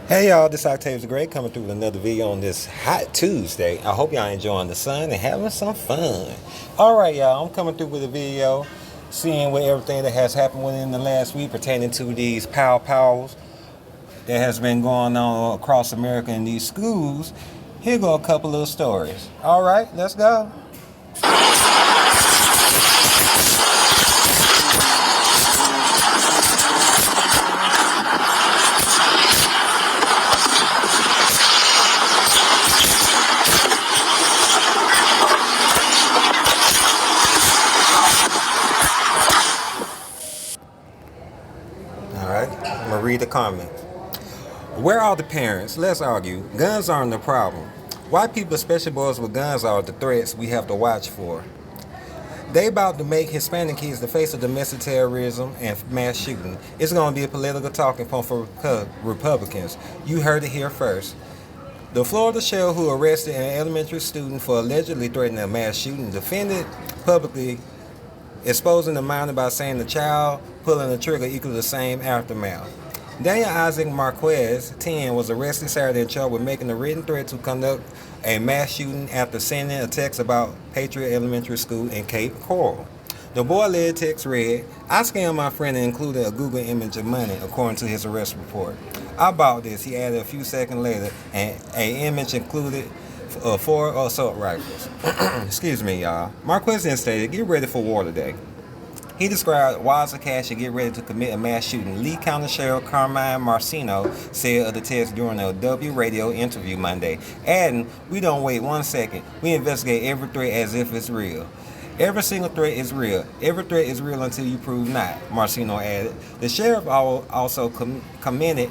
Hey y'all, this Octaves the Great coming through with another video on this hot Tuesday. I hope y'all enjoying the sun and having some fun. Alright y'all, I'm coming through with a video seeing what everything that has happened within the last week pertaining to these powers that has been going on across America in these schools. Here go a couple of stories. Alright, let's go. Alright, I'm gonna read the comments. Where are the parents? Let's argue. Guns aren't the problem. White people, especially boys with guns, are the threats we have to watch for. They about to make Hispanic kids the face of domestic terrorism and mass shooting. It's going to be a political talking point for Republicans. You heard it here first. The Florida sheriff who arrested an elementary student for allegedly threatening a mass shooting defended publicly, exposing the minor by saying the child pulling the trigger equals the same aftermath. Daniel Isaac Marquez, 10, was arrested Saturday in charged with making a written threat to conduct a mass shooting after sending a text about Patriot Elementary School in Cape Coral. The boy-led text read, "I scammed my friend and included a Google image of money," according to his arrest report. "I bought this," he added a few seconds later, and an image included 4 assault rifles. Excuse me, y'all. Marquez then stated, "Get ready for war today." He described Wads of cash to get ready to commit a mass shooting. Lee County Sheriff Carmine Marcino said of the text during a W radio interview Monday, adding, "We don't wait 1 second. We investigate every threat as if it's real. Every single threat is real. Every threat is real until you prove not," Marcino added. The sheriff also commented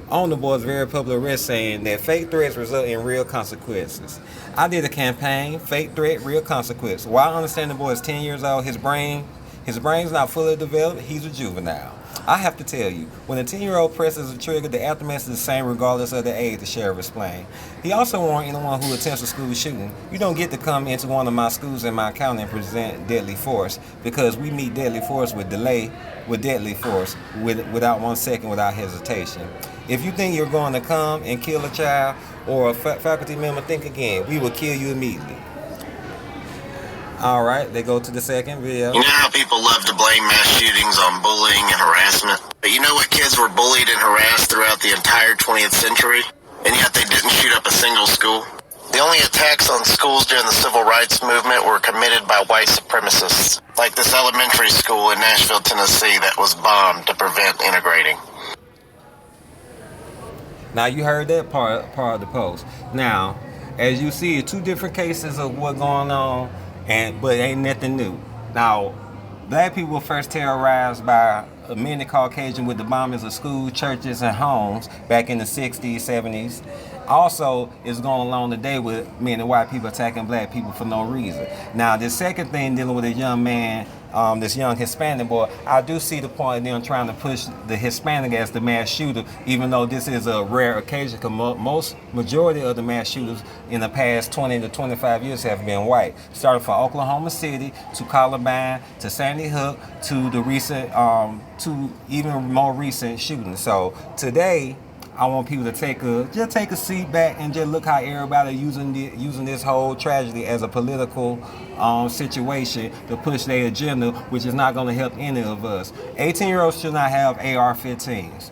on the boy's very public arrest, saying that fake threats result in real consequences. "I did a campaign, fake threat, real consequence. While I understand the boy is 10 years old, his brain's not fully developed, he's a juvenile. I have to tell you, when a 10-year-old presses a trigger, the aftermath is the same regardless of the age," the sheriff explained. He also warned anyone who attempts a school shooting, "You don't get to come into one of my schools in my county and present deadly force, because we meet deadly force with deadly force, without 1 second, without hesitation. If you think you're going to come and kill a child or a faculty member, think again. We will kill you immediately." Alright, they go to the second video. You know how people love to blame mass shootings on bullying and harassment? But you know what kids were bullied and harassed throughout the entire 20th century? And yet they didn't shoot up a single school? The only attacks on schools during the civil rights movement were committed by white supremacists, like this elementary school in Nashville, Tennessee that was bombed to prevent integrating. Now you heard that part of the post. Now, as you see, 2 different cases of what's going on, but ain't nothing new. Now, black people were first terrorized by many Caucasians with the bombings of schools, churches, and homes back in the 60s, 70s. Also, it's going along today with many white people attacking black people for no reason. Now, the second thing dealing with a young man, this young Hispanic boy, I do see the point of them trying to push the Hispanic as the mass shooter, even though this is a rare occasion, because majority of the mass shooters in the past 20 to 25 years have been white. Starting from Oklahoma City to Columbine to Sandy Hook to the recent, to even more recent shootings. So today, I want people to take a seat back and just look how everybody using this whole tragedy as a political situation to push their agenda, which is not going to help any of us. 18-year-olds should not have AR-15s.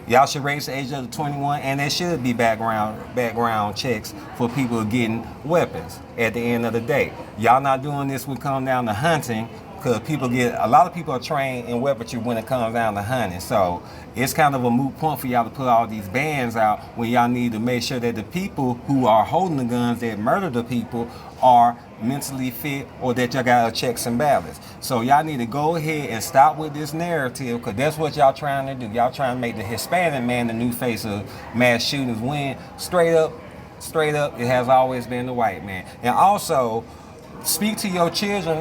Y'all should raise the age of 21, and there should be background checks for people getting weapons at the end of the day. Y'all not doing this when it comes down to hunting, because a lot of people are trained in weaponry when it comes down to hunting. So it's kind of a moot point for y'all to put all these bans out when y'all need to make sure that the people who are holding the guns that murder the people are mentally fit, or that y'all got checks and balance. So y'all need to go ahead and stop with this narrative, because that's what y'all trying to do. Y'all trying to make the Hispanic man the new face of mass shootings, when straight up, it has always been the white man. And also, speak to your children,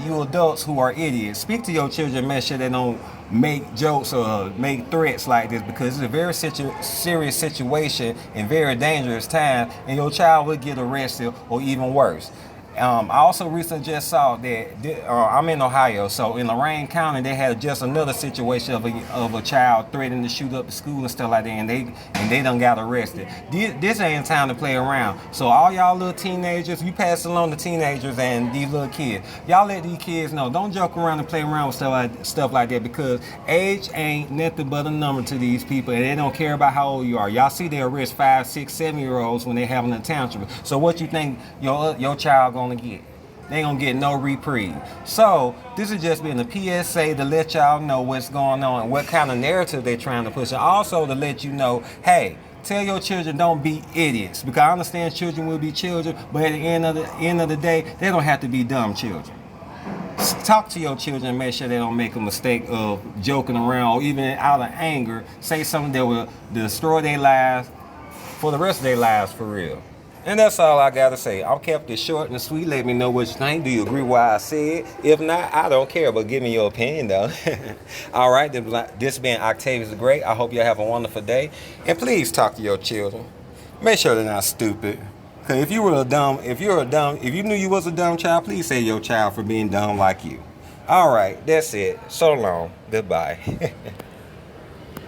you adults who are idiots. Speak to your children, make sure they don't make jokes or make threats like this, because it's a very serious situation and very dangerous time, and your child will get arrested or even worse. I also recently just saw that I'm in Ohio, so in Lorain County they had just another situation of a child threatening to shoot up the school and stuff like that, and they done got arrested. This ain't time to play around. So all y'all little teenagers, you pass it along to teenagers and these little kids. Y'all let these kids know. Don't joke around and play around with stuff like that, because age ain't nothing but a number to these people, and they don't care about how old you are. Y'all see they arrest 5, 6, 7-year-olds when they having a tantrum. So what you think your child gonna get? They gonna get no reprieve. So this is just being a PSA to let y'all know what's going on and what kind of narrative they're trying to push, and also to let you know, hey, tell your children don't be idiots, because I understand children will be children, but at the end of the day, they don't have to be dumb children. Talk to your children and make sure they don't make a mistake of joking around, or even out of anger say something that will destroy their lives for the rest of their lives, for real. And that's all I gotta say. I've kept it short and sweet. Let me know what you think. Do you agree with what I said? If not, I don't care, but give me your opinion though. All right, this been Octavius the Great. I hope you have a wonderful day. And please talk to your children. Make sure they're not stupid. Cause if you knew you was a dumb child, please save your child for being dumb like you. All right, that's it. So long. Goodbye.